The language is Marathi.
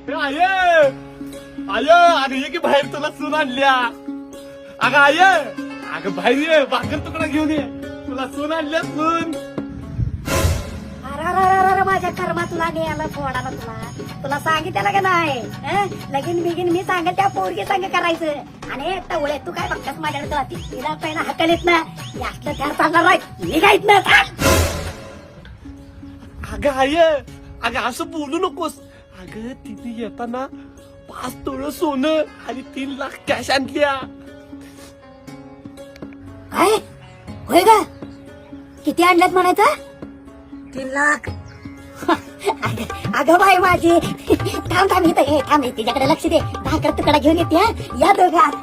आय आय अगं ये की बाहेर तुला सून आणल्या. अगं आय अगं बाहेर ये, भाकर तुकडा घेऊन ये, तुला सून आणल्या सून. अरे माझ्या कर्मा तुला घ्यायला फोडाला तुला सांगितलं का नाही लगीन बिगीन मी सांगेल त्या पोरगी संग करायचं. आणि तवळे तू काय बघतास माझ्याकडे राहते तिला पहिला हकलीत ना जास्त घर चालणार नाही निघायत ना. अगं आय अगं असं बोलू नकोस. अगं तिने येताना 5 तोळं सोनं आणि 3 लाख कॅश आणल्या. काय होय का किती आणल्यात म्हणायचं 3 लाख. अगं बाई माझी थांब इथं थांब तिच्याकडे लक्ष दे भाकर तुकडा घेऊन येते या दोघात.